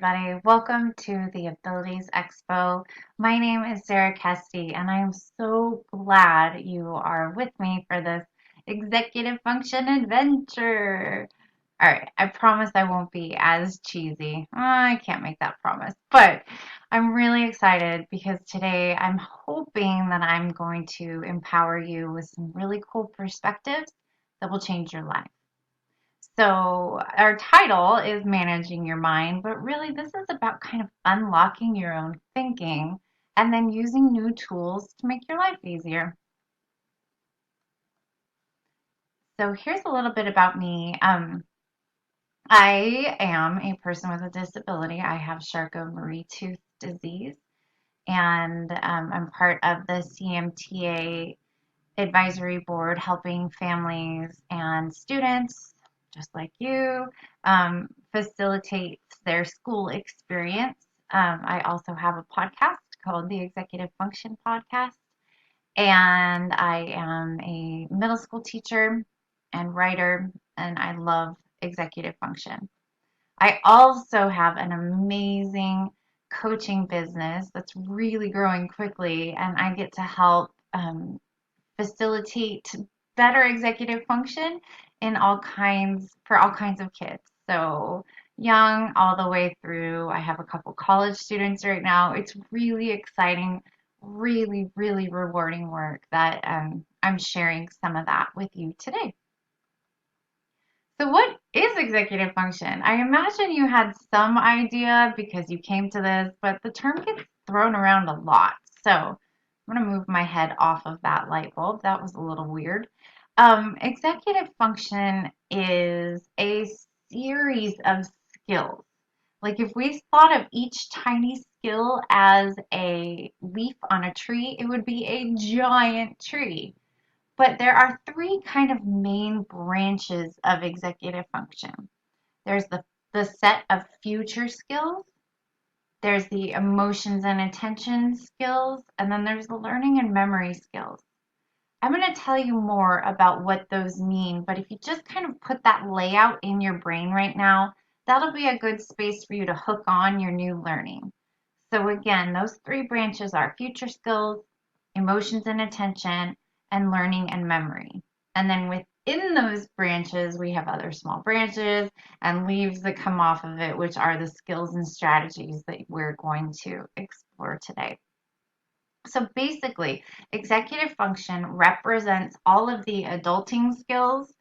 everybody. Welcome to the Abilities Expo. My name is Sarah Kesty, and I am so glad you are with me for this executive function adventure. All right, I promise I won't be as cheesy. I can't make that promise, but I'm really excited because today I'm hoping that I'm going to empower you with some really cool perspectives that will change your life. So, our title is Managing Your Mind, but really, this is about kind of unlocking your own thinking and then using new tools to make your life easier. So, here's a little bit about me. I am a person with a disability. I have Charcot-Marie-Tooth disease, and I'm part of the CMTA advisory board helping families and students just like you facilitate their school experience. I also have a podcast called the Executive Function Podcast, and I am a middle school teacher and writer, and I love executive function. I also have an amazing coaching business that's really growing quickly, and I get to help facilitate better executive function in all kinds of kids. So young all the way through. I have a couple college students right now. It's really exciting, really rewarding work that I'm sharing some of that with you today. So what is executive function? I imagine you had some idea because you came to this, but the term gets thrown around a lot. So I'm going to move my head off of that light bulb. That was a little weird. Executive function is a series of skills. Like if we thought of each tiny skill as a leaf on a tree, it would be a giant tree. But there are three kind of main branches of executive function. There's the set of future skills, there's the emotions and attention skills, and then there's the learning and memory skills. I'm going to tell you more about what those mean, but if you just kind of put that layout in your brain right now, that'll be a good space for you to hook on your new learning. So again, those three branches are future skills, emotions and attention, and learning and memory. And then within those branches, we have other small branches and leaves that come off of it, which are the skills and strategies that we're going to explore today. So basically, executive function represents all of the adulting skills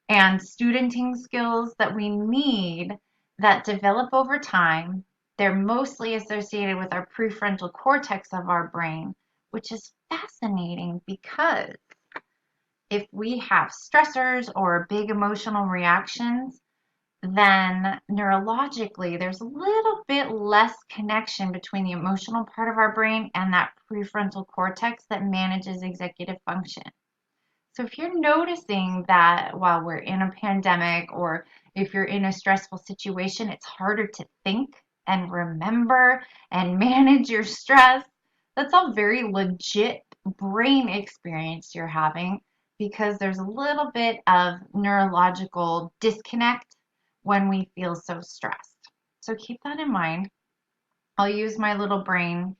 and studenting skills that we need that develop over time. They're mostly associated with our prefrontal cortex of our brain, which is fascinating because if we have stressors or big emotional reactions, then neurologically there's a little bit less connection between the emotional part of our brain and that prefrontal cortex that manages executive function. So if you're noticing that while we're in a pandemic or if you're in a stressful situation, it's harder to think and remember and manage your stress, that's all very legit brain experience you're having because there's a little bit of neurological disconnect when we feel so stressed. So keep that in mind. I'll use my little brain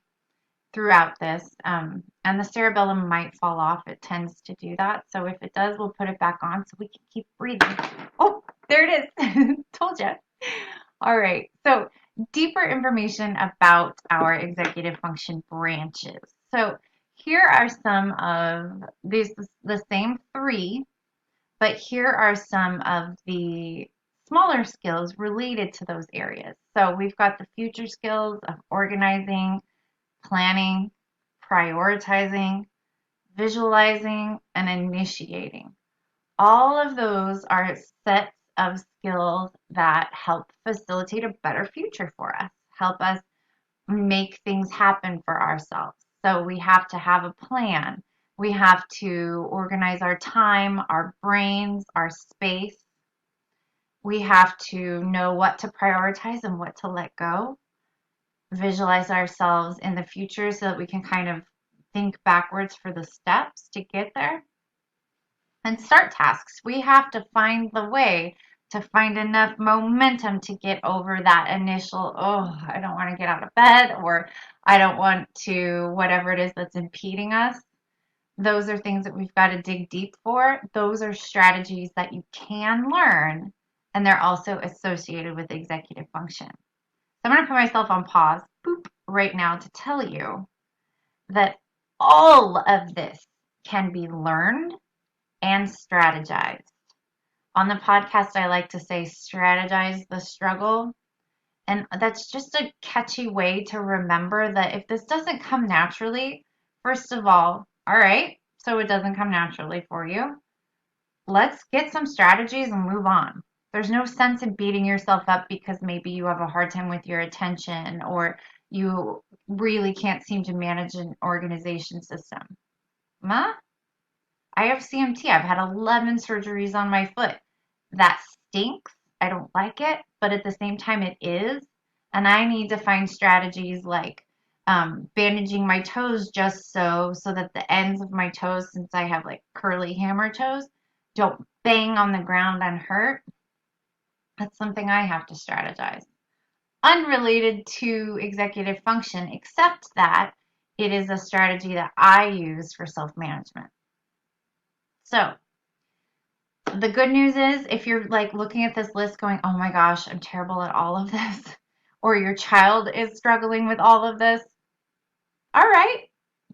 throughout this. And the cerebellum might fall off. It tends to do that. So if it does, we'll put it back on so we can keep breathing. Oh, there it is. Told you. All right. So deeper information about our executive function branches. So here are some of these, the same three, but here are some of the smaller skills related to those areas. So we've got the future skills of organizing, planning, prioritizing, visualizing, and initiating. All of those are sets of skills that help facilitate a better future for us, help us make things happen for ourselves. So we have to have a plan. We have to organize our time, our brains, our space. We have to know what to prioritize and what to let go. Visualize ourselves in the future so that we can kind of think backwards for the steps to get there. And start tasks. We have to find the way to find enough momentum to get over that initial, oh, I don't want to get out of bed, or I don't want to, whatever it is that's impeding us. Those are things that we've got to dig deep for. Those are strategies that you can learn, and they're also associated with executive function. So I'm going to put myself on pause, boop, right now to tell you that all of this can be learned and strategized. On the podcast, I like to say strategize the struggle. And that's just a catchy way to remember that if this doesn't come naturally, first of all right, so it doesn't come naturally for you. Let's get some strategies and move on. There's no sense in beating yourself up because maybe you have a hard time with your attention or you really can't seem to manage an organization system. Huh? I have CMT. I've had 11 surgeries on my foot. That stinks. I don't like it, but at the same time, it is. And I need to find strategies like bandaging my toes just so that the ends of my toes, since I have like curly hammer toes, don't bang on the ground and hurt. That's something I have to strategize. Unrelated to executive function, except that it is a strategy that I use for self-management. So the good news is if you're like looking at this list going, oh my gosh, I'm terrible at all of this, or your child is struggling with all of this, all right,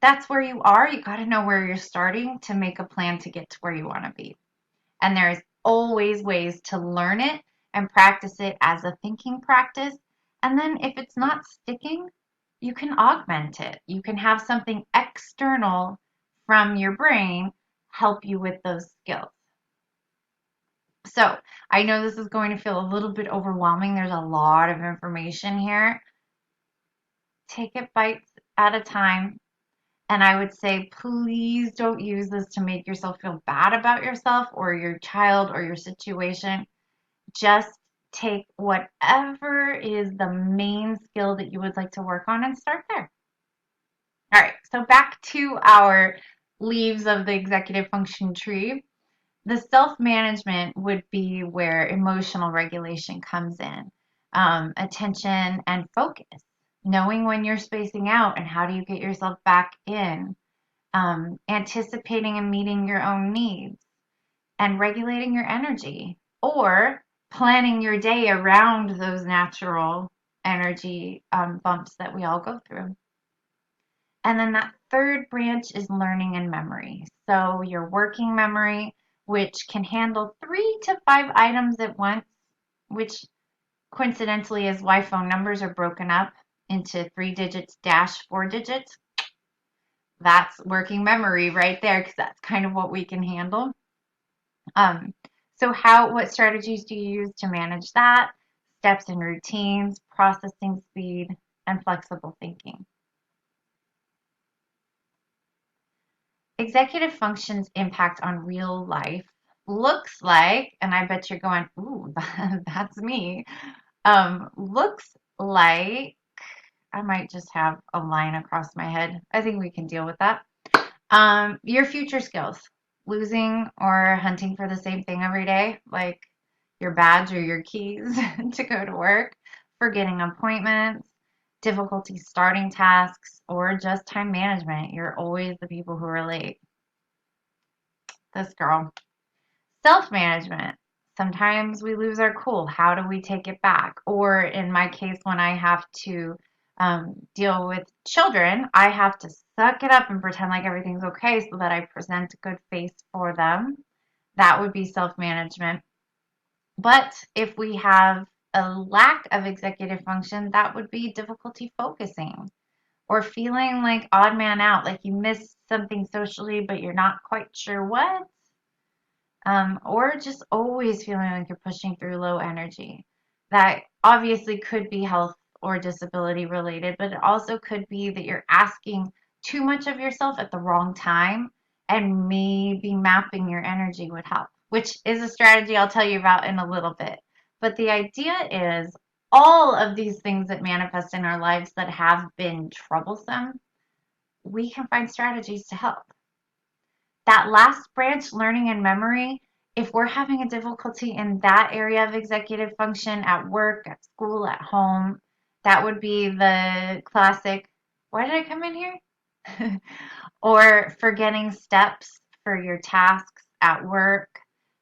that's where you are. You got to know where you're starting to make a plan to get to where you want to be. And there's always ways to learn it and practice it as a thinking practice. And then if it's not sticking, you can augment it. You can have something external from your brain help you with those skills. So I know this is going to feel a little bit overwhelming. There's a lot of information here. Take it bites at a time. And I would say, please don't use this to make yourself feel bad about yourself or your child or your situation. Just take whatever is the main skill that you would like to work on and start there. All right, so back to our leaves of the executive function tree. The self-management would be where emotional regulation comes in, attention and focus, knowing when you're spacing out and how do you get yourself back in, anticipating and meeting your own needs, and regulating your energy, or planning your day around those natural energy bumps that we all go through. And then that third branch is learning and memory. So your working memory, which can handle 3 to 5 items at once, which coincidentally is why phone numbers are broken up into 3 digits dash 4 digits. That's working memory right there because that's kind of what we can handle. So what strategies do you use to manage that? Steps and routines, processing speed, and flexible thinking. Executive function's impact on real life looks like, and I bet you're going, ooh, that's me. Looks like I might just have a line across my head. I think we can deal with that. Your future skills, losing or hunting for the same thing every day, like your badge or your keys to go to work, forgetting appointments, difficulty starting tasks, or just time management. You're always the people who are late. This girl. Self-management. Sometimes we lose our cool. How do we take it back? Or in my case, when I have to deal with children, I have to suck it up and pretend like everything's okay so that I present a good face for them. That would be self-management. But if we have a lack of executive function, that would be difficulty focusing or feeling like odd man out, like you missed something socially, but you're not quite sure what. Or just always feeling like you're pushing through low energy. That obviously could be health or disability related, but it also could be that you're asking too much of yourself at the wrong time, and maybe mapping your energy would help, which is a strategy I'll tell you about in a little bit. But the idea is all of these things that manifest in our lives that have been troublesome, we can find strategies to help. That last branch, learning and memory, If we're having a difficulty in that area of executive function at work, at school, at home, that would be the classic, why did I come in here? Or forgetting steps for your tasks at work,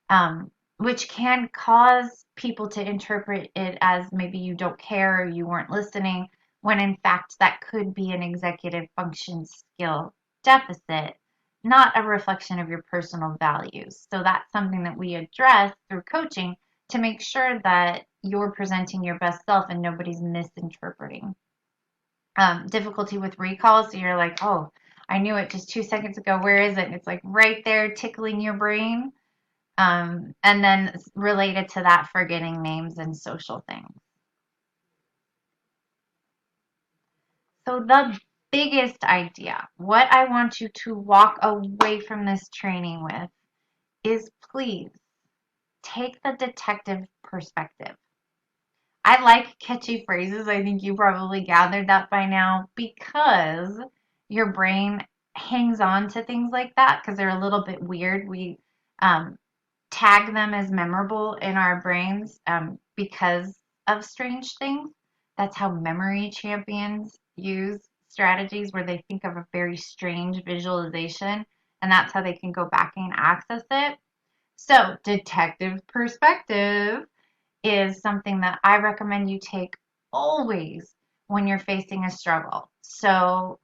um, which can cause people to interpret it as maybe you don't care or you weren't listening, when in fact that could be an executive function skill deficit, not a reflection of your personal values. So that's something that we address through coaching to make sure that you're presenting your best self and nobody's misinterpreting. Difficulty with recall. So you're like, oh, I knew it just 2 seconds ago. Where is it? And it's like right there tickling your brain. And then related to that, forgetting names and social things. So the biggest idea, what I want you to walk away from this training with is please take the detective perspective. I like catchy phrases. I think you probably gathered that by now because your brain hangs on to things like that because they're a little bit weird. We um, tag them as memorable in our brains because of strange things. That's how memory champions use strategies where they think of a very strange visualization, and that's how they can go back and access it. So, detective perspective is something that I recommend you take always when you're facing a struggle. So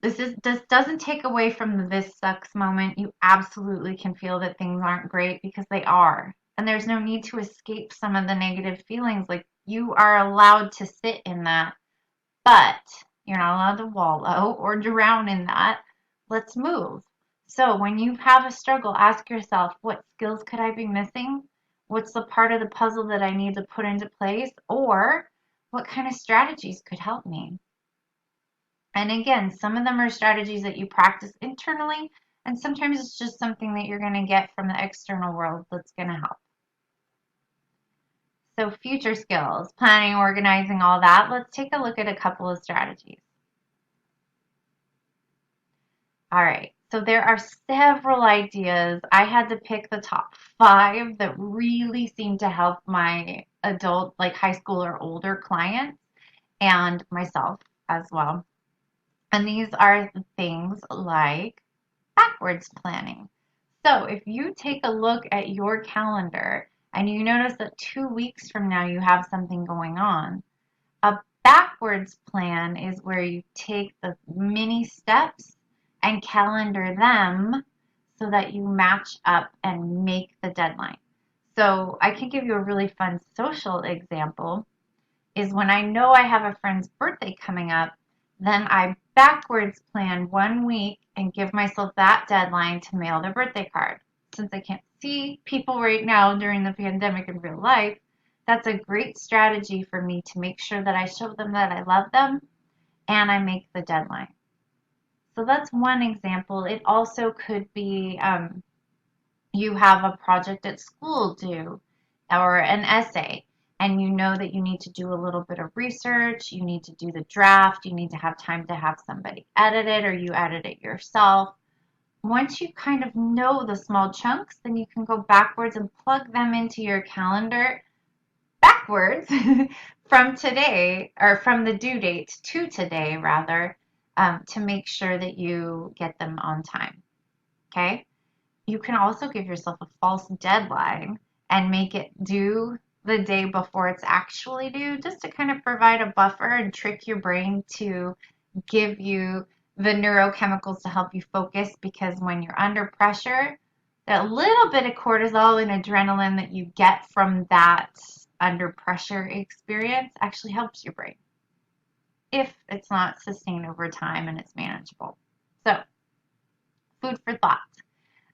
this doesn't take away from the this sucks moment. You absolutely can feel that things aren't great because they are. And there's no need to escape some of the negative feelings. Like you are allowed to sit in that, but you're not allowed to wallow or drown in that. Let's move. So when you have a struggle, ask yourself, what skills could I be missing? What's the part of the puzzle that I need to put into place? Or what kind of strategies could help me? And again, some of them are strategies that you practice internally, and sometimes it's just something that you're going to get from the external world that's going to help. So future skills, planning, organizing, all that. Let's take a look at a couple of strategies. All right, so there are several ideas. I had to pick the top 5 that really seem to help my adult, like high school or older clients and myself as well. And these are things like backwards planning. So if you take a look at your calendar and you notice that 2 weeks from now you have something going on, a backwards plan is where you take the mini steps and calendar them so that you match up and make the deadline. So I can give you a really fun social example is when I know I have a friend's birthday coming up, then I backwards plan 1 week and give myself that deadline to mail their birthday card. Since I can't see people right now during the pandemic in real life, that's a great strategy for me to make sure that I show them that I love them and I make the deadline. So that's one example. It also could be you have a project at school due or an essay and you know that you need to do a little bit of research, you need to do the draft, you need to have time to have somebody edit it or you edit it yourself. Once you kind of know the small chunks, then you can go backwards and plug them into your calendar backwards from today or from the due date to today rather to make sure that you get them on time. Okay? You can also give yourself a false deadline and make it due the day before it's actually due, just to kind of provide a buffer and trick your brain to give you the neurochemicals to help you focus. Because when you're under pressure, that little bit of cortisol and adrenaline that you get from that under pressure experience actually helps your brain if it's not sustained over time and it's manageable. So, food for thought.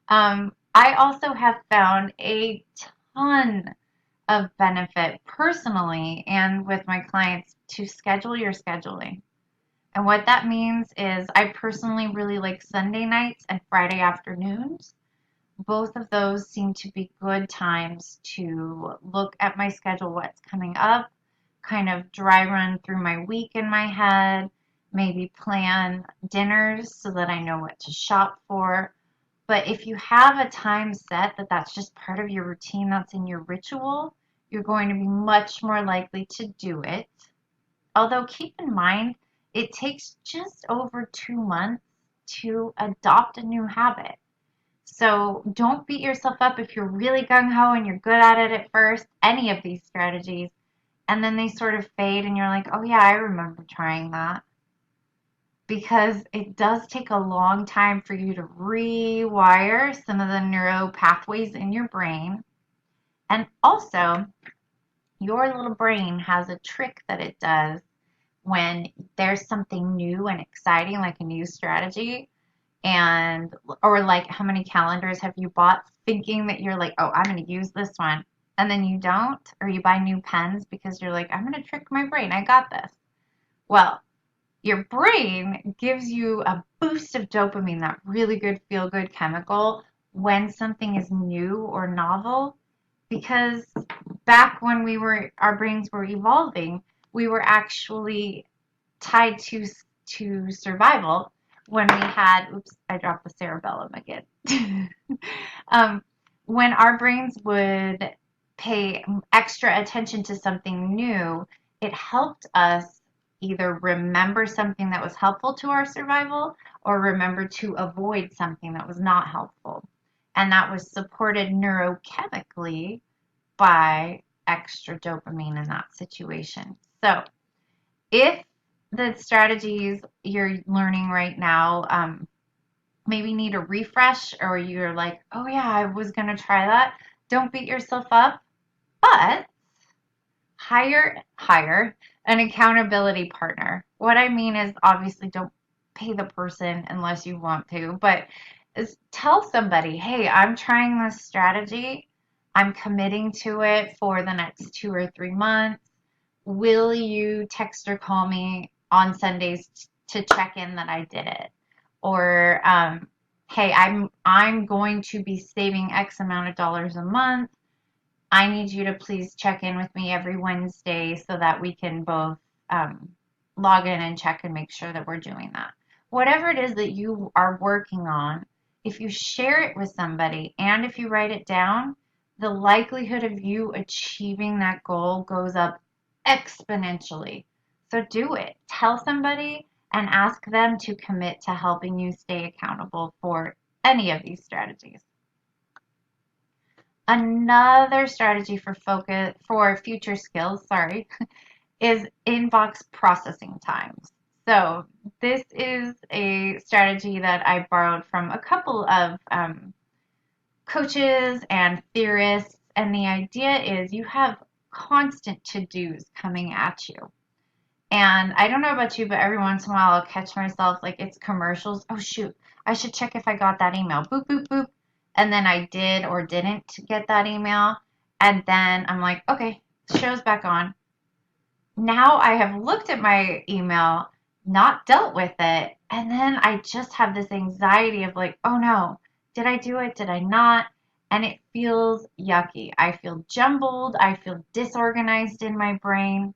I also have found a ton of benefit personally and with my clients to schedule your scheduling. And what that means is I personally really like Sunday nights and Friday afternoons. Both of those seem to be good times to look at my schedule, what's coming up, kind of dry run through my week in my head, maybe plan dinners so that I know what to shop for, But if you have a time set that's just part of your routine, that's in your ritual, you're going to be much more likely to do it. Although keep in mind, it takes just over 2 months to adopt a new habit. So don't beat yourself up if you're really gung ho and you're good at it at first, any of these strategies, and then they sort of fade and you're like, oh yeah, I remember trying that. Because it does take a long time for you to rewire some of the neural pathways in your brain. And also, your little brain has a trick that it does when there's something new and exciting, like a new strategy, and or like how many calendars have you bought thinking that you're like, oh, I'm going to use this one, and then you don't, or you buy new pens because you're like, I'm going to trick my brain, I got this. Well, your brain gives you a boost of dopamine, that really good feel good chemical, when something is new or novel, because back when our brains were evolving, we were actually tied to survival when we had, oops, I dropped the cerebellum again. um, when our brains would pay extra attention to something new, it helped us either remember something that was helpful to our survival or remember to avoid something that was not helpful. And that was supported neurochemically by extra dopamine in that situation. So if the strategies you're learning right now maybe need a refresh, or you're like, oh yeah, I was going to try that, don't beat yourself up, but hire an accountability partner. What I mean is, obviously don't pay the person unless you want to, but is tell somebody, hey, I'm trying this strategy. I'm committing to it for the next 2 or 3 months. Will you text or call me on Sundays to check in that I did it? Or hey, I'm going to be saving X amount of dollars a month. I need you to please check in with me every Wednesday so that we can both um, log in and check and make sure that we're doing that. Whatever it is that you are working on, if you share it with somebody and if you write it down, the likelihood of you achieving that goal goes up exponentially. So do it. Tell somebody and ask them to commit to helping you stay accountable for any of these strategies. Another strategy for future skills, sorry, is inbox processing times. So this is a strategy that I borrowed from a couple of coaches and theorists, and the idea is you have constant to-dos coming at you. And I don't know about you, but every once in a while I'll catch myself like it's commercials. Oh shoot, I should check if I got that email. Boop, boop, boop. And then I did or didn't get that email. And then I'm like, okay, show's back on. Now I have looked at my email, not dealt with it, and then I just have this anxiety of like, oh no, did I do it? Did I not? And it feels yucky. I feel jumbled. I feel disorganized in my brain.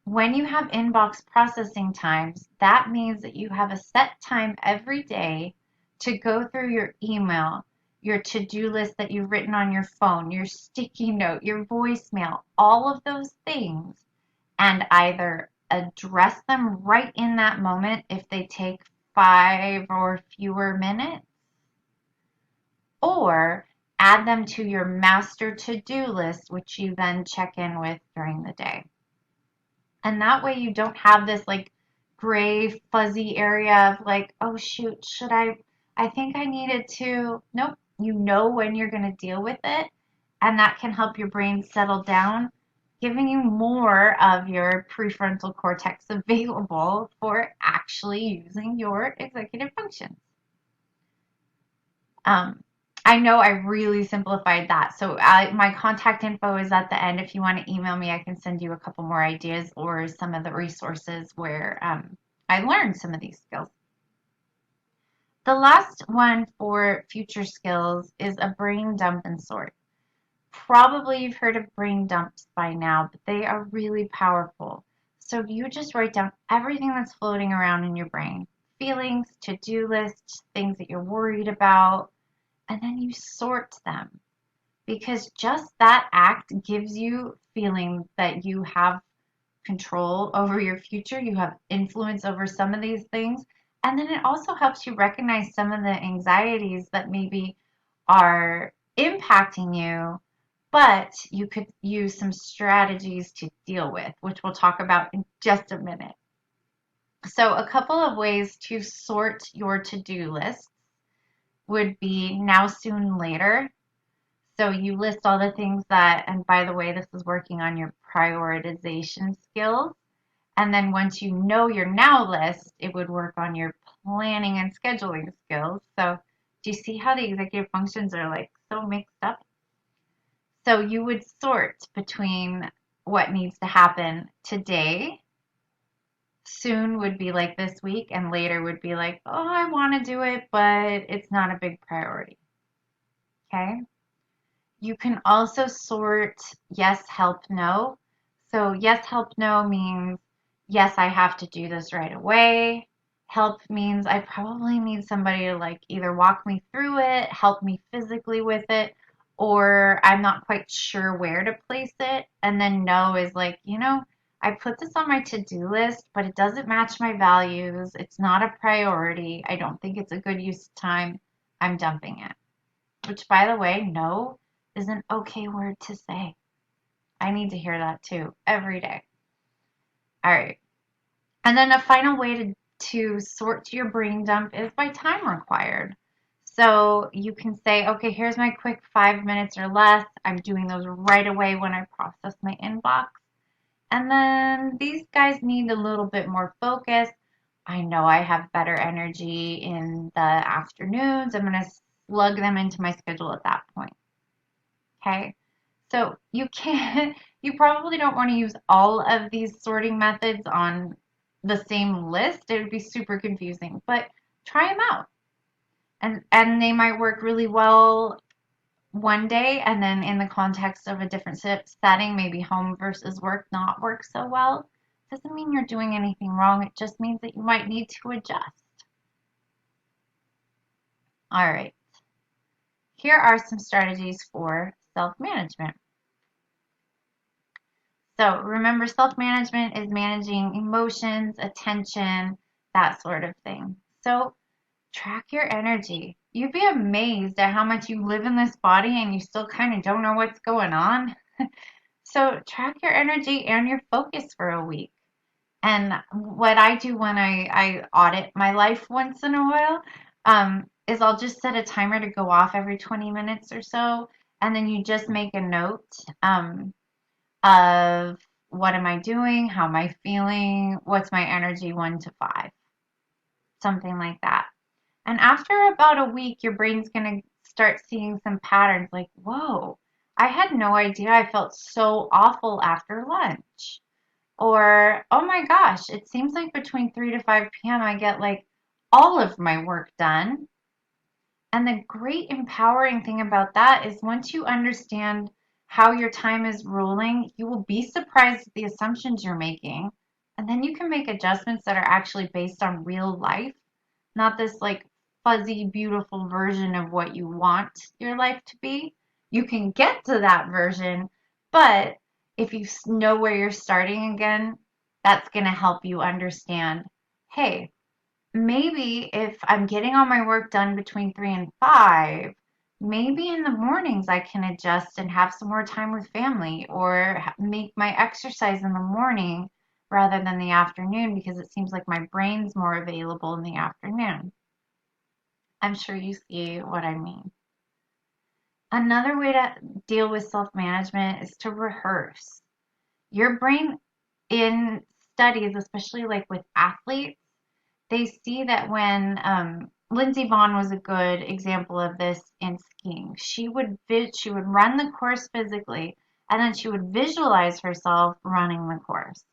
When you have inbox processing times, that means that you have a set time every day to go through your email, your to-do list that you've written on your phone, your sticky note, your voicemail, all of those things, and either address them right in that moment if they take 5 or fewer minutes, or add them to your master to-do list, which you then check in with during the day. And that way you don't have this like gray, fuzzy area of like, oh shoot, I think I needed to. Nope. You know when you're going to deal with it. And that can help your brain settle down, giving you more of your prefrontal cortex available for actually using your executive functions. Um, I know I really simplified that. So my contact info is at the end. If you want to email me, I can send you a couple more ideas or some of the resources where I learned some of these skills. The last one for future skills is a brain dump and sort. Probably you've heard of brain dumps by now, but they are really powerful. So you just write down everything that's floating around in your brain. Feelings, to-do lists, things that you're worried about, and then you sort them. Because just that act gives you feeling that you have control over your future, you have influence over some of these things, and then it also helps you recognize some of the anxieties that maybe are impacting you, but you could use some strategies to deal with, which we'll talk about in just a minute. So, a couple of ways to sort your to-do list would be now, soon, later. So you list all the things that, and by the way, this is working on your prioritization skills. And then once you know your now list, it would work on your planning and scheduling skills. So do you see how the executive functions are like so mixed up? So you would sort between what needs to happen today. Soon would be like this week, and later would be like, oh, I want to do it, but it's not a big priority. Okay. You can also sort yes, help, no. So yes, help, no means yes, I have to do this right away. Help means I probably need somebody to like either walk me through it, help me physically with it, or I'm not quite sure where to place it. And then no is like, I put this on my to-do list, but it doesn't match my values. It's not a priority. I don't think it's a good use of time. I'm dumping it. Which, by the way, no is an okay word to say. I need to hear that too every day. All right. And then a final way to sort your brain dump is by time required. So you can say, okay, here's my quick 5 minutes or less. I'm doing those right away when I process my inbox. And then these guys need a little bit more focus. I know I have better energy in the afternoons. I'm going to slug them into my schedule at that point. Okay. So you probably don't want to use all of these sorting methods on the same list. It would be super confusing, but try them out. And they might work really well one day, and then in the context of a different setting, maybe home versus work, not work so well. Doesn't mean you're doing anything wrong. It just means that you might need to adjust. All right. Here are some strategies for self-management. So remember, self-management is managing emotions, attention, that sort of thing. So track your energy. You'd be amazed at how much you live in this body and you still kind of don't know what's going on. So track your energy and your focus for a week. And what I do when I audit my life once in a while, is I'll just set a timer to go off every 20 minutes or so. And then you just make a note. Of what am I doing? How am I feeling? What's my energy 1 to 5? Something like that. And after about a week, your brain's going to start seeing some patterns like, whoa, I had no idea I felt so awful after lunch. Or, oh my gosh, it seems like between 3 to 5 p.m. I get like all of my work done. And the great empowering thing about that is once you understand how your time is ruling, you will be surprised at the assumptions you're making. And then you can make adjustments that are actually based on real life, not this like fuzzy, beautiful version of what you want your life to be. You can get to that version, but if you know where you're starting again, that's going to help you understand, hey, maybe if I'm getting all my work done between 3 and 5, maybe in the mornings I can adjust and have some more time with family or make my exercise in the morning rather than the afternoon because it seems like my brain's more available in the afternoon. I'm sure you see what I mean. Another way to deal with self-management is to rehearse. Your brain in studies, especially like with athletes, they see that when Lindsey Vonn was a good example of this in skiing. She would run the course physically, and then she would visualize herself running the course.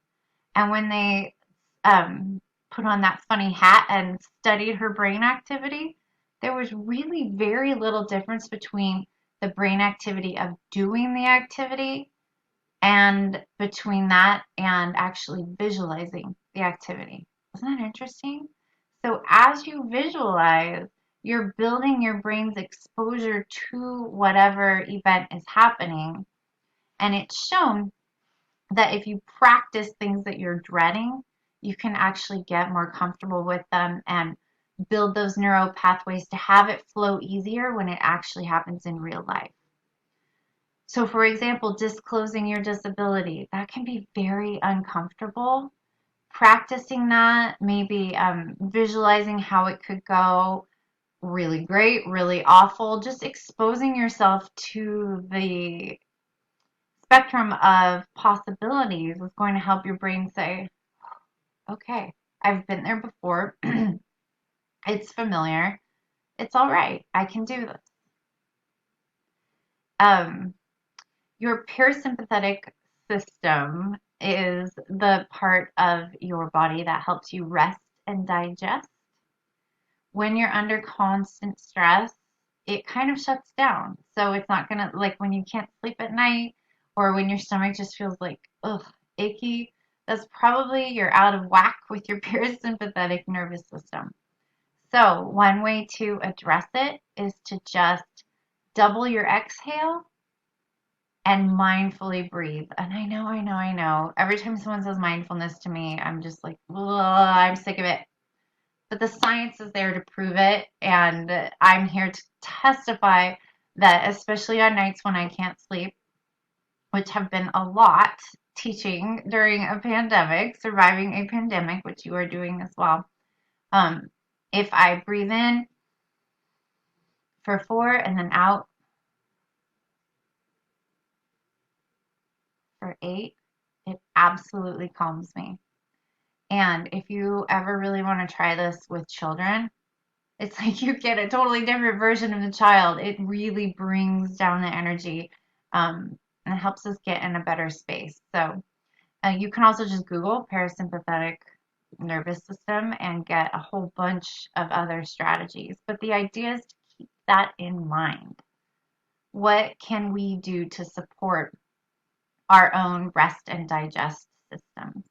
And when they put on that funny hat and studied her brain activity, there was really very little difference between the brain activity of doing the activity and between that and actually visualizing the activity. Isn't that interesting? So as you visualize, you're building your brain's exposure to whatever event is happening. And it's shown that if you practice things that you're dreading, you can actually get more comfortable with them and build those neural pathways to have it flow easier when it actually happens in real life. So, for example, disclosing your disability, that can be very uncomfortable. Practicing that, maybe visualizing how it could go, really great, really awful, just exposing yourself to the spectrum of possibilities is going to help your brain say, okay, I've been there before. It's familiar. It's all right. I can do this. Um, your parasympathetic system is the part of your body that helps you rest and digest. When you're under constant stress, it kind of shuts down. So it's not gonna, like when you can't sleep at night or when your stomach just feels like, ugh, achy, that's probably you're out of whack with your parasympathetic nervous system. So one way to address it is to just double your exhale and mindfully breathe. And I know. Every time someone says mindfulness to me, I'm just like, ugh, I'm sick of it. But the science is there to prove it, and I'm here to testify that, especially on nights when I can't sleep, which have been a lot teaching during a pandemic, surviving a pandemic, which you are doing as well. Um, if I breathe in for 4 and then out for 8, it absolutely calms me. And if you ever really want to try this with children, it's like you get a totally different version of the child. It really brings down the energy and helps us get in a better space. So you can also just Google parasympathetic nervous system and get a whole bunch of other strategies. But the idea is to keep that in mind. What can we do to support our own rest and digest systems?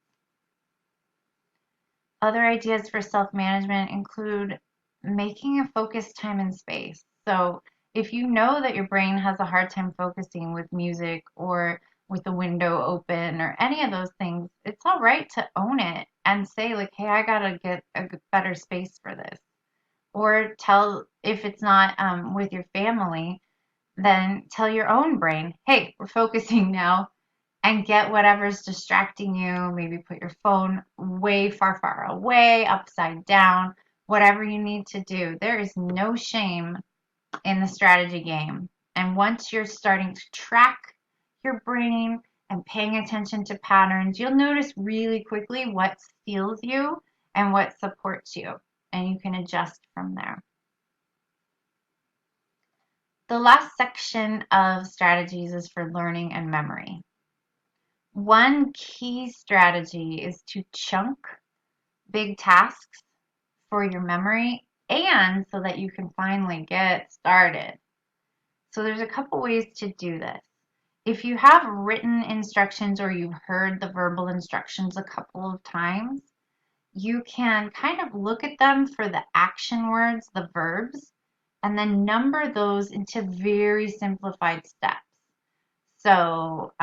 Other ideas for self-management include making a focused time and space. So if you know that your brain has a hard time focusing with music or with the window open or any of those things, it's all right to own it and say like, hey, I gotta get a better space for this. Or tell, if it's not with your family, then tell your own brain, hey, we're focusing now, and get whatever's distracting you. Maybe put your phone way far, far away, upside down, whatever you need to do. There is no shame in the strategy game. And once you're starting to track your brain and paying attention to patterns, you'll notice really quickly what steals you and what supports you. And you can adjust from there. The last section of strategies is for learning and memory. One key strategy is to chunk big tasks for your memory and so that you can finally get started. So there's a couple ways to do this. If you have written instructions or you've heard the verbal instructions a couple of times, you can kind of look at them for the action words, the verbs, and then number those into very simplified steps. So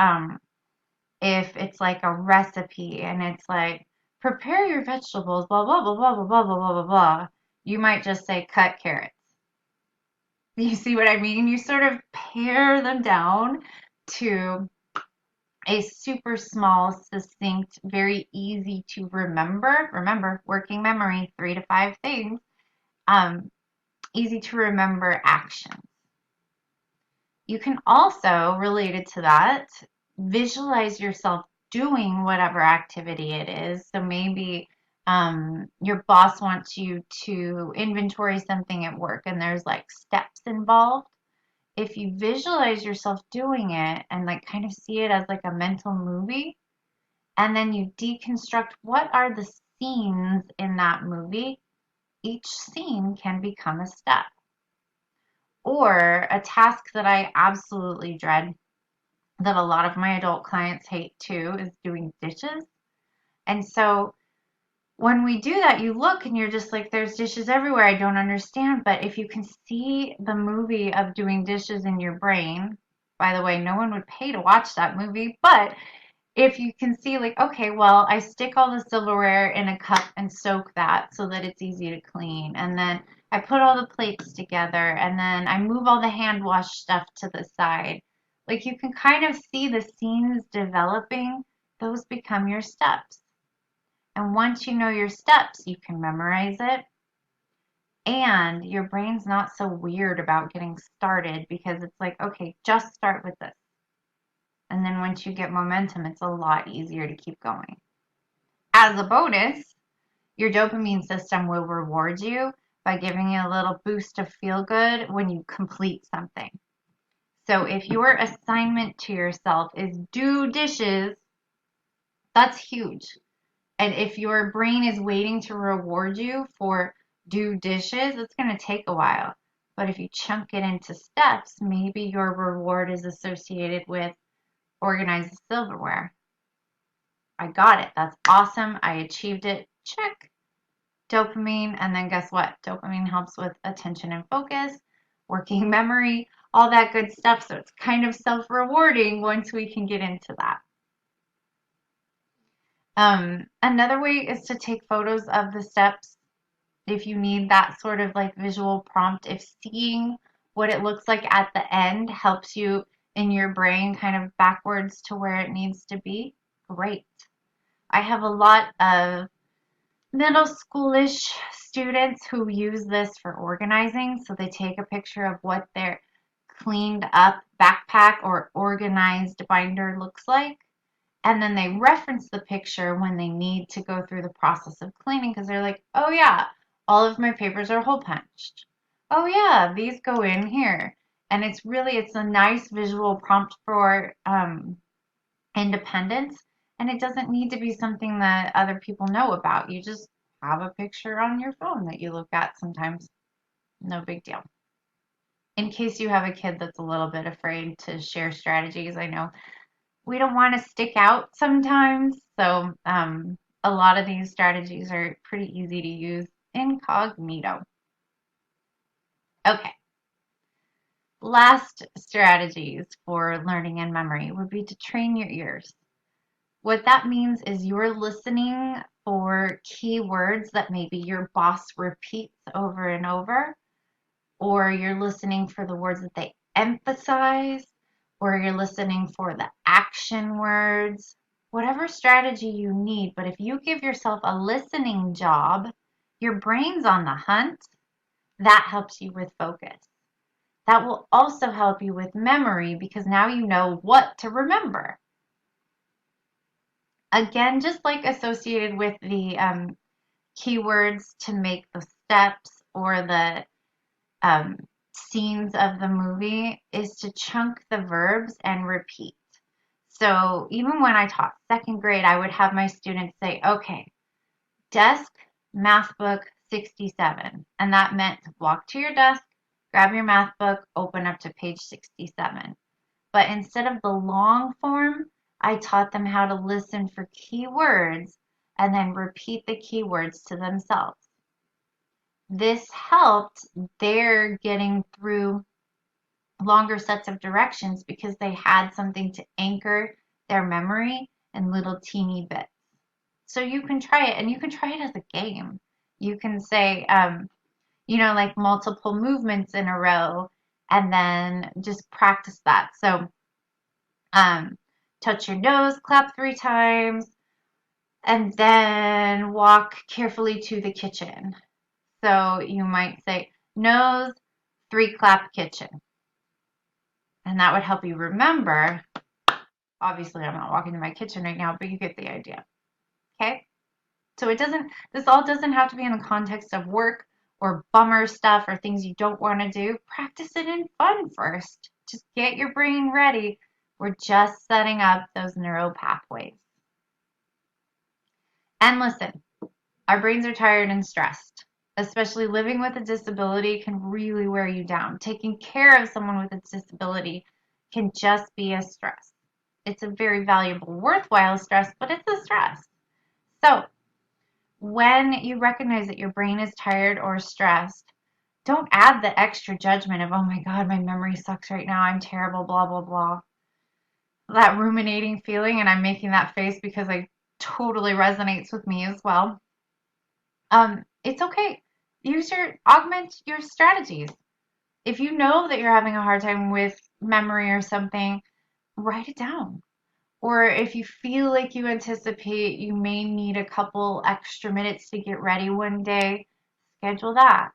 if it's like a recipe and it's like, prepare your vegetables, blah, blah, blah, blah, blah, blah, blah, blah, blah, blah, you might just say cut carrots. You see what I mean? You sort of pare them down to a super small, succinct, very easy to remember. Remember, working memory, 3 to 5 things. Easy to remember actions. You can also, related to that, visualize yourself doing whatever activity it is. So maybe your boss wants you to inventory something at work and there's like steps involved. If you visualize yourself doing it and like kind of see it as like a mental movie, and then you deconstruct what are the scenes in that movie, each scene can become a step. Or a task that I absolutely dread, that a lot of my adult clients hate too, is doing dishes. And so when we do that, you look and you're just like, there's dishes everywhere. I don't understand. But if you can see the movie of doing dishes in your brain, by the way, no one would pay to watch that movie, but if you can see, like, okay, well, I stick all the silverware in a cup and soak that so that it's easy to clean. And then I put all the plates together and then I move all the hand wash stuff to the side. Like, you can kind of see the scenes developing. Those become your steps. And once you know your steps, you can memorize it. And your brain's not so weird about getting started because it's like, okay, just start with this. And then once you get momentum, it's a lot easier to keep going. As a bonus, your dopamine system will reward you by giving you a little boost of feel good when you complete something. So if your assignment to yourself is do dishes, that's huge. And if your brain is waiting to reward you for do dishes, it's going to take a while. But if you chunk it into steps, maybe your reward is associated with organize the silverware. I got it. That's awesome. I achieved it. Check. Dopamine. And then guess what? Dopamine helps with attention and focus, working memory, all that good stuff. So it's kind of self-rewarding once we can get into that. Another way is to take photos of the steps if you need that sort of like visual prompt. If seeing what it looks like at the end helps you in your brain kind of backwards to where it needs to be, great. I have a lot of middle schoolish students who use this for organizing. So they take a picture of what their cleaned up backpack or organized binder looks like. And then they reference the picture when they need to go through the process of cleaning because they're like, oh yeah, all of my papers are hole punched. Oh yeah, these go in here. And it's a nice visual prompt for independence. And it doesn't need to be something that other people know about. You just have a picture on your phone that you look at sometimes. No big deal. In case you have a kid that's a little bit afraid to share strategies, I know we don't want to stick out sometimes. So a lot of these strategies are pretty easy to use incognito. Okay. Last strategies for learning and memory would be to train your ears. What that means is you're listening for keywords that maybe your boss repeats over and over, or you're listening for the words that they emphasize, or you're listening for the action words, whatever strategy you need. But if you give yourself a listening job, your brain's on the hunt. That helps you with focus. That will also help you with memory because now you know what to remember. Again, just like associated with the keywords to make the steps or the um, scenes of the movie is to chunk the verbs and repeat. So even when I taught second grade, I would have my students say, okay, desk, math book, 67. And that meant walk to your desk, grab your math book, open up to page 67. But instead of the long form, I taught them how to listen for keywords and then repeat the keywords to themselves. This helped their getting through longer sets of directions because they had something to anchor their memory in little teeny bits. So you can try it, and you can try it as a game. You can say, like multiple movements in a row, and then just practice that. So touch your nose, clap 3 times, and then walk carefully to the kitchen. So you might say, nose, 3 clap kitchen. And that would help you remember. Obviously, I'm not walking to my kitchen right now, but you get the idea. Okay? So this all doesn't have to be in the context of work or bummer stuff or things you don't want to do. Practice it in fun first. Just get your brain ready. We're just setting up those neural pathways. And listen, our brains are tired and stressed. Especially living with a disability can really wear you down. Taking care of someone with a disability can just be a stress. It's a very valuable, worthwhile stress, but it's a stress. So When you recognize that your brain is tired or stressed, don't add the extra judgment of, oh my God, my memory sucks right now. I'm terrible, blah, blah, blah. That ruminating feeling, and I'm making that face because it totally resonates with me as well. It's okay. Augment your strategies. If you know that you're having a hard time with memory or something, write it down. Or if you feel like you anticipate you may need a couple extra minutes to get ready one day, schedule that.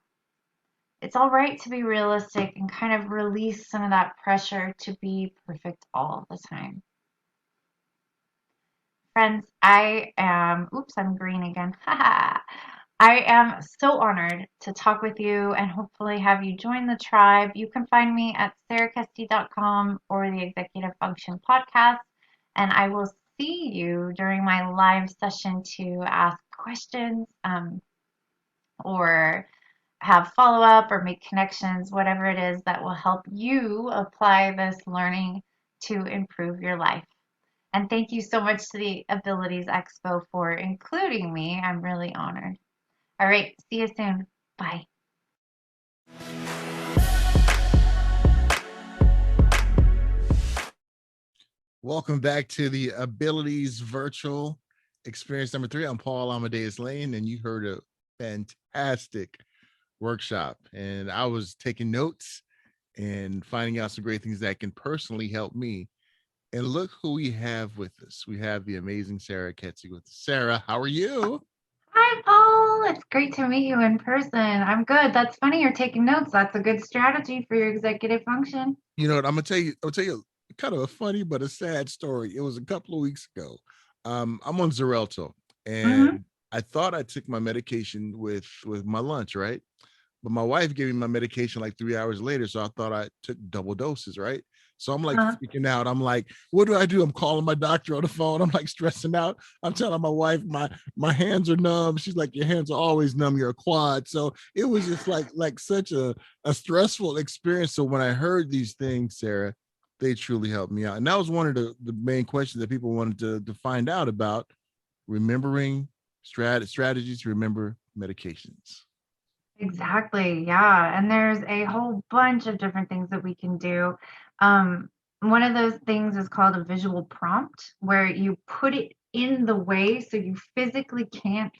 It's all right to be realistic and kind of release some of that pressure to be perfect all the time. Friends, I'm green again. I am so honored to talk with you and hopefully have you join the tribe. You can find me at sarahkesty.com or the Executive Function Podcast, and I will see you during my live session to ask questions or have follow up or make connections, whatever it is that will help you apply this learning to improve your life. And thank you so much to the Abilities Expo for including me. I'm really honored. All right, see you soon. Bye. Welcome back to the Abilities Virtual Experience number 3. I'm Paul Amadeus Lane, and you heard a fantastic workshop. And I was taking notes and finding out some great things that can personally help me. And look who we have with us. We have the amazing Sarah Kesty with us. Sarah, how are you? Hi, Paul. It's great to meet you in person. I'm good. That's funny you're taking notes. That's a good strategy for your executive function. You know what? I'm gonna tell you kind of a funny but a sad story. It was a couple of weeks ago. I'm on Xarelto, Mm-hmm. and I thought I took my medication with my lunch, right? But my wife gave me my medication like 3 hours later, so I thought I took double doses, right? So I'm like Uh, freaking out. I'm like, what do I do? I'm calling my doctor on the phone. I'm like stressing out. I'm telling my wife my hands are numb. She's like, your hands are always numb. You're a quad. So it was just like such a stressful experience. So when I heard these things, Sarah, they truly helped me out. And that was one of the main questions that people wanted to find out about remembering strategies to remember medications. exactly. Yeah. And there's a whole bunch of different things that we can do. Um, One of those things is called a visual prompt, where you put it in the way so you physically can't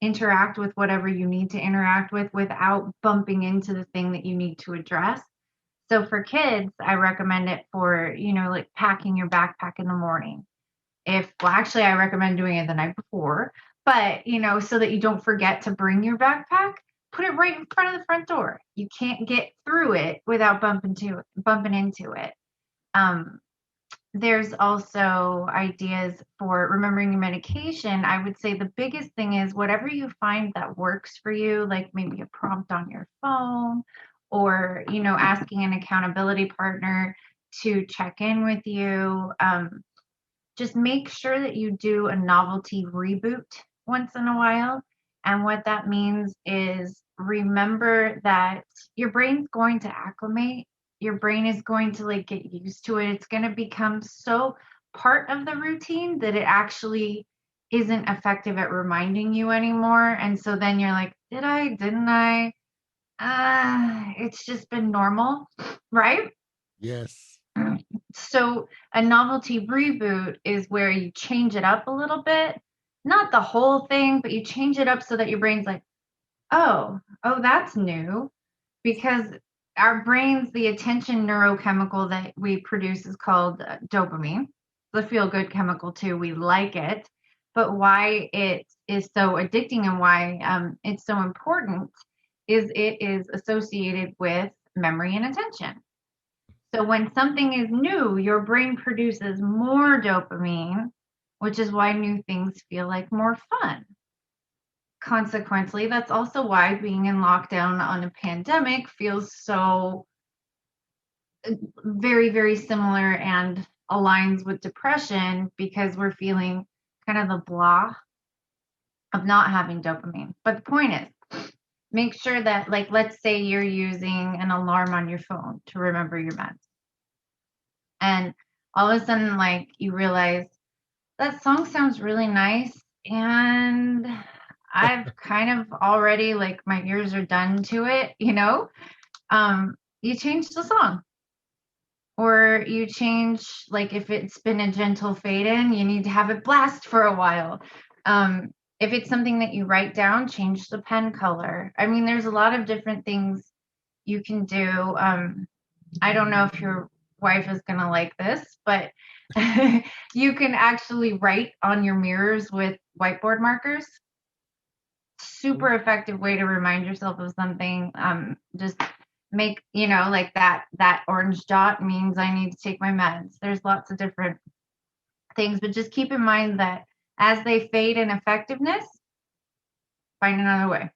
interact with whatever you need to interact with without bumping into the thing that you need to address. So for kids, I recommend it for, like packing your backpack in the morning. Well, actually, I recommend doing it the night before, but, so that you don't forget to bring your backpack, put it right in front of the front door. You can't get through it without bumping into it. Um, there's also ideas for remembering your medication. I would say the biggest thing is whatever you find that works for you, like maybe a prompt on your phone or, asking an accountability partner to check in with you. Just make sure that you do a novelty reboot once in a while. And what that means is remember that your brain's going to acclimate. Your brain is going to like get used to it. It's going to become so part of the routine that it actually isn't effective at reminding you anymore. And so then you're like, did I? Didn't I? It's just been normal, right? Yes. So a novelty reboot is where you change it up a little bit, not the whole thing, but you change it up so that your brain's like, oh, that's new. Because our brains, the attention neurochemical that we produce is called dopamine, the feel good chemical too. We like it. But why it is so addicting and why it's so important is it is associated with memory and attention. So when something is new, your brain produces more dopamine, which is why new things feel like more fun. Consequently, that's also why being in lockdown on a pandemic feels so very, very similar and aligns with depression because we're feeling kind of the blah of not having dopamine. But the point is, make sure that, like, let's say you're using an alarm on your phone to remember your meds. And all of a sudden, like, you realize that song sounds really nice and I've kind of already like my ears are done to it, you know. You change the song, or you change, like if it's been a gentle fade in, you need to have it blast for a while. If it's something that you write down, change the pen color. I mean, there's a lot of different things you can do. I don't know if your wife is going to like this, but you can actually write on your mirrors with whiteboard markers. Super effective way to remind yourself of something. Just make, like that orange dot means I need to take my meds. There's lots of different things, but just keep in mind that as they fade in effectiveness, find another way.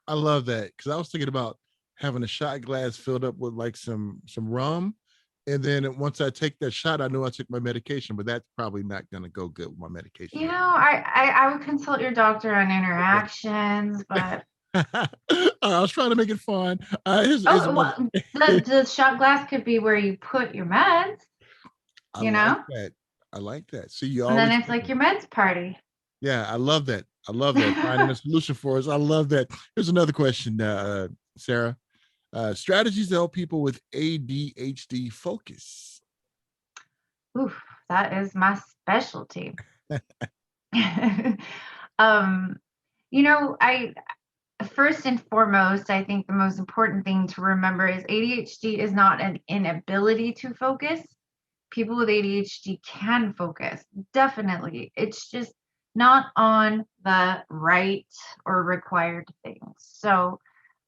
I love that because I was thinking about having a shot glass filled up with like some rum, and then once I take that shot, I know I took my medication, but that's probably not going to go good with my medication right I would consult your doctor on now. interactions, but I was trying to make it fun. Here's oh, another. well, the shot glass could be where you put your meds, I you like know, that. I like that. See, you and then always it's like thinking. your meds party. Yeah, I love that. I love that. Finding a solution for us. I love that. Here's another question, Sarah. Strategies to help people with ADHD focus. Oof, that is my specialty. um, I first and foremost, I think the most important thing to remember is ADHD is not an inability to focus. People with ADHD can focus, definitely. It's just not on the right or required things. So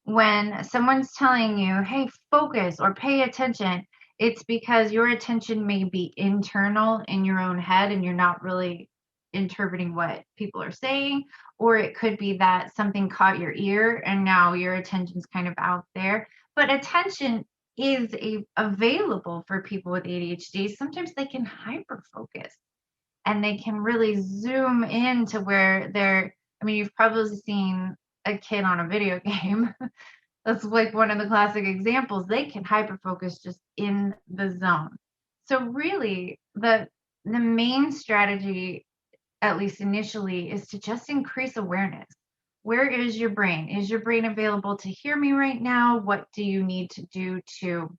when someone's telling you, hey, focus or pay attention, it's because your attention may be internal in your own head and you're not really interpreting what people are saying. Or it could be that something caught your ear and now your attention's kind of out there. But attention is available for people with ADHD. Sometimes they can hyper focus and they can really zoom into where they're. I mean, you've probably seen a kid on a video game. That's like one of the classic examples. They can hyper focus just in the zone. So really, the main strategy, at least initially, is to just increase awareness. Where is your brain? Is your brain available to hear me right now? What do you need to do to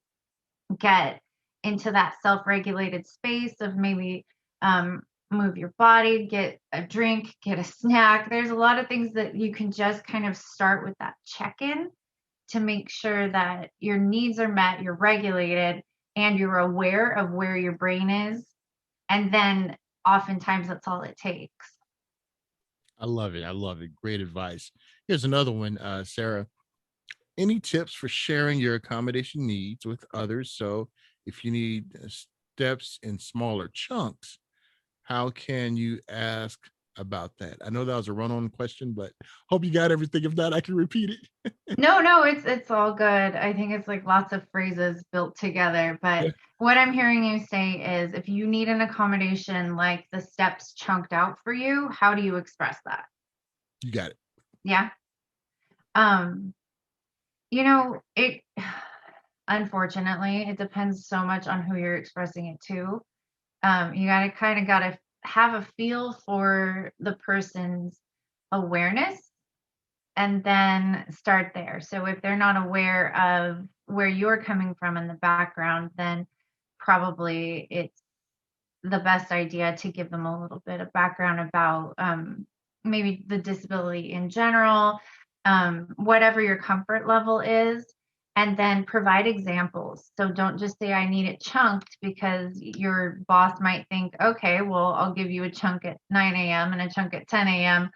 get into that self-regulated space of maybe um, move your body, get a drink, get a snack? There's a lot of things that you can just kind of start with that check-in to make sure that your needs are met, you're regulated, and you're aware of where your brain is. And then oftentimes that's all it takes. I love it. I love it. Great advice. Here's another one, Sarah. Any tips for sharing your accommodation needs with others? So, if you need steps in smaller chunks, how can you ask about that? I know that was a run on question, but hope you got everything. If not, I can repeat it. No, no, it's all good. I think it's like lots of phrases built together. But Yeah, what I'm hearing you say is if you need an accommodation like the steps chunked out for you, how do you express that? you got it. Yeah. Um, it unfortunately, it depends so much on who you're expressing it to. You gotta have a feel for the person's awareness and then start there. So if they're not aware of where you're coming from in the background, then probably it's the best idea to give them a little bit of background about maybe the disability in general, whatever your comfort level is, and then provide examples. So don't just say, I need it chunked, because your boss might think, okay, well, I'll give you a chunk at 9 a.m. and a chunk at 10 a.m.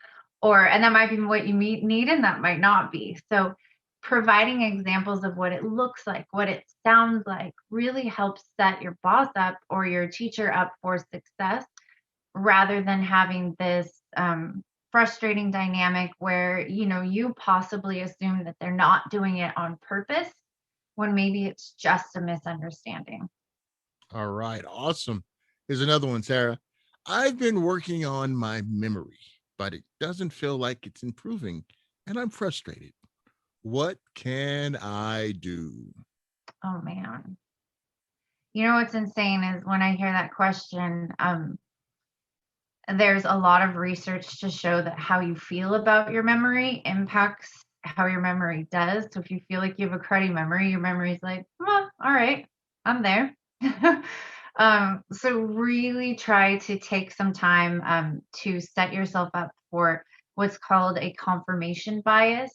And that might be what you need, and that might not be. So providing examples of what it looks like, what it sounds like, really helps set your boss up or your teacher up for success, rather than having this frustrating dynamic where you possibly assume that they're not doing it on purpose when maybe it's just a misunderstanding. All right. Awesome. Here's another one, Sarah. I've been working on my memory, but it doesn't feel like it's improving, and I'm frustrated. What can I do? Oh man. What's insane is when I hear that question, there's a lot of research to show that how you feel about your memory impacts how your memory does. So if you feel like you have a cruddy memory, your memory's like, well, all right, I'm there. So really try to take some time to set yourself up for what's called a confirmation bias.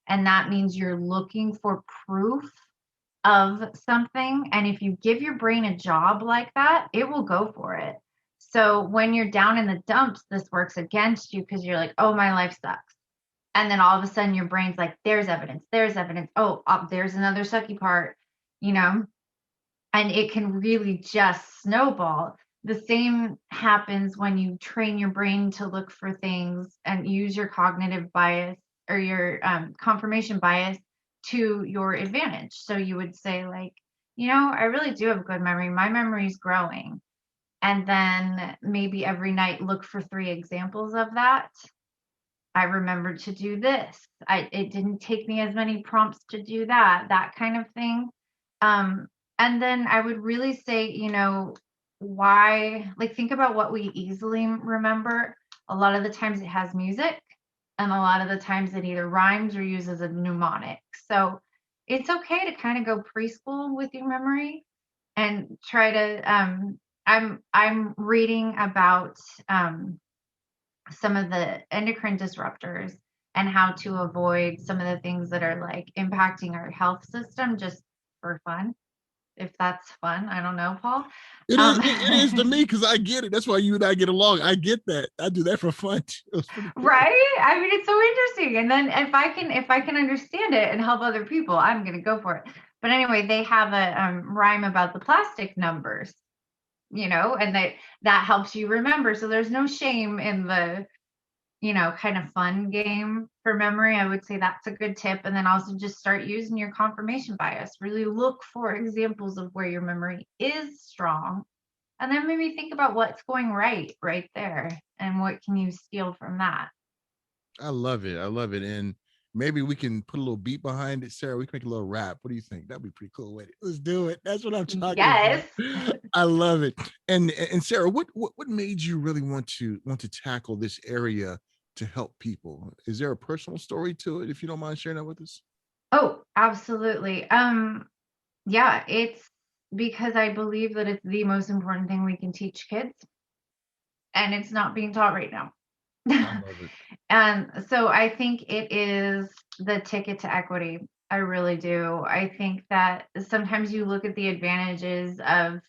And that means you're looking for proof of something. And if you give your brain a job like that, it will go for it. So when you're down in the dumps, this works against you because you're like, oh, my life sucks. And then all of a sudden your brain's like, there's evidence, there's evidence. Oh, there's another sucky part, you know? And it can really just snowball. The same happens when you train your brain to look for things and use your cognitive bias or your confirmation bias to your advantage. So you would say, like, I really do have good memory. My memory is growing. And then maybe every night look for three examples of that. I remembered to do this. It didn't take me as many prompts to do that, that kind of thing. Um, and then I would really say, why, like, think about what we easily remember. A lot of the times it has music, and a lot of the times it either rhymes or uses a mnemonic. So it's okay to kind of go preschool with your memory and try to. I'm reading about some of the endocrine disruptors and how to avoid some of the things that are like impacting our health system just for fun. If that's fun, I don't know, Paul. It is. Um, It is to me because I get it. That's why you and I get along. I get that. I do that for fun. It was pretty cool. right? I mean, it's so interesting. And then if I can understand it and help other people, I'm gonna go for it. But anyway, they have a rhyme about the plastic numbers, and that helps you remember. So there's no shame in the kind of fun game for memory. I would say that's a good tip. And then also just start using your confirmation bias. Really look for examples of where your memory is strong. And then maybe think about what's going right there. And what can you steal from that? I love it. I love it. And maybe we can put a little beat behind it, Sarah. We can make a little rap. What do you think? That'd be pretty cool with it. Let's do it. That's what I'm talking Yes. about. I love it. And Sarah, what made you really want to tackle this area to help people? Is there a personal story to it, if you don't mind sharing that with us? Oh, absolutely. Yeah, it's because I believe that it's the most important thing we can teach kids, and it's not being taught right now. I love it. And so I think it is the ticket to equity. I really do. I think that sometimes you look at the advantages of,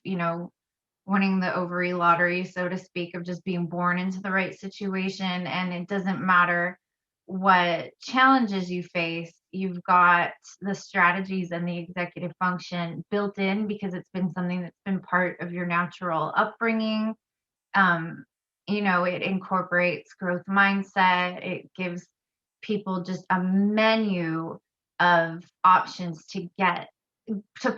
winning the ovary lottery, so to speak, of just being born into the right situation. And it doesn't matter what challenges you face, you've got the strategies and the executive function built in because it's been something that's been part of your natural upbringing. It incorporates growth mindset. It gives people just a menu of options to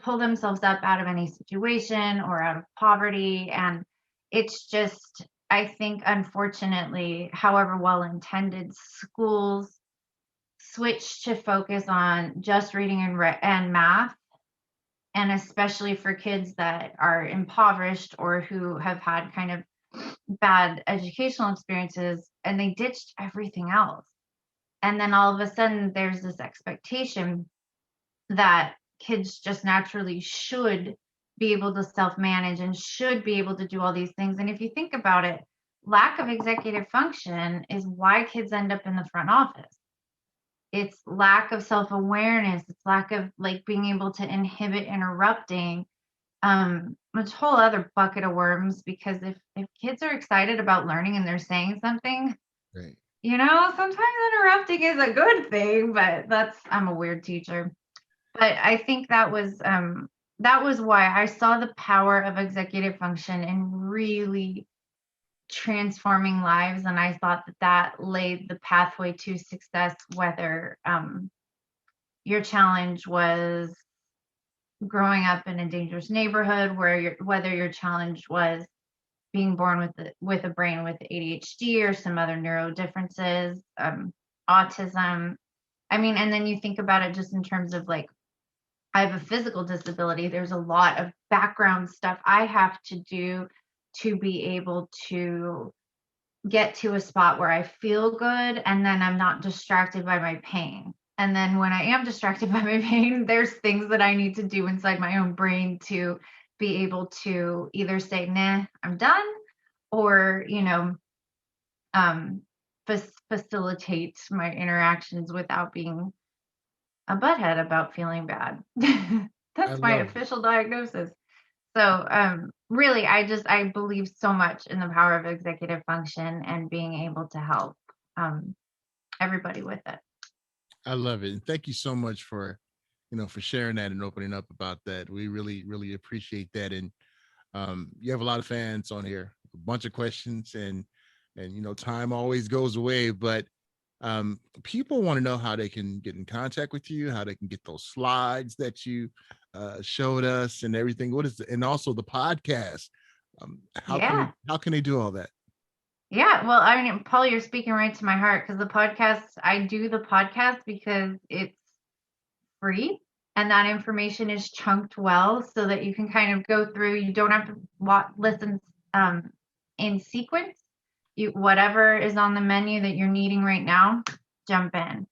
pull themselves up out of any situation or out of poverty. And it's just, I think, unfortunately, however well intended, schools switch to focus on just reading and math, and especially for kids that are impoverished or who have had kind of bad educational experiences, and they ditched everything else. And then all of a sudden, there's this expectation that kids just naturally should be able to self manage and should be able to do all these things. And if you think about it, lack of executive function is why kids end up in the front office. It's lack of self awareness, it's lack of like being able to inhibit interrupting, a whole other bucket of worms. Because if kids are excited about learning and they're saying something, Right. sometimes interrupting is a good thing, but I'm a weird teacher. But I think that was why I saw the power of executive function in really transforming lives, and I thought that laid the pathway to success, whether your challenge was growing up in a dangerous neighborhood, whether your challenge was being born with a brain with ADHD or some other neuro differences, autism. I mean, and then you think about it just in terms of like, I have a physical disability. There's a lot of background stuff I have to do to be able to get to a spot where I feel good and then I'm not distracted by my pain. And then when I am distracted by my pain, there's things that I need to do inside my own brain to be able to either say, nah, I'm done, or, um, facilitate my interactions without being a butthead about feeling bad. I That's my love it. official diagnosis. So, really, I believe so much in the power of executive function and being able to help um, everybody with it. I love it. And thank you so much for, for sharing that and opening up about that. We really, really appreciate that. And you have a lot of fans on here, a bunch of questions, and time always goes away, but people want to know how they can get in contact with you, how they can get those slides that you showed us and everything. And also the podcast. Yeah. How can they do all that? Yeah. Well, I mean, Paul, you're speaking right to my heart because the podcast, I do the podcast because it's free and that information is chunked well so that you can kind of go through. You don't have to listen um, in sequence. Whatever is on the menu that you're needing right now, jump in.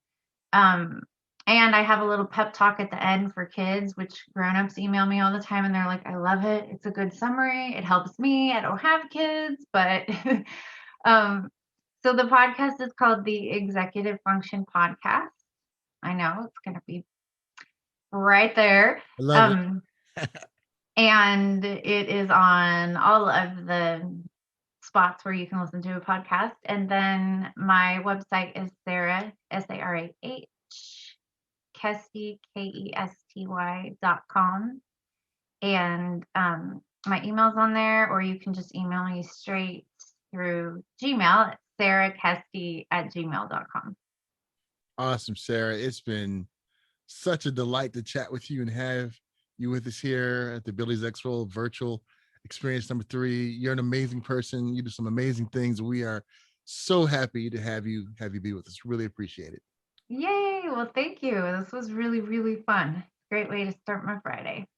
Um, and I have a little pep talk at the end for kids, which grown-ups email me all the time and they're like, I love it. It's a good summary. It helps me. I don't have kids, but um, so the podcast is called the Executive Function Podcast. I know it's going to be right there. I love it. Um, and it is on all of the spots where you can listen to a podcast. And then my website is Sarah, Sarah, Kesty, Kesty.com. And my email's on there, or you can just email me straight through Gmail at sarahkesty@gmail.com. Awesome, Sarah. It's been such a delight to chat with you and have you with us here at the Billy's Expo virtual experience number 3. You're an amazing person. You do some amazing things. We are so happy to have you be with us. Really appreciate it. Yay! Well, thank you. This was really, really fun. Great way to start my Friday.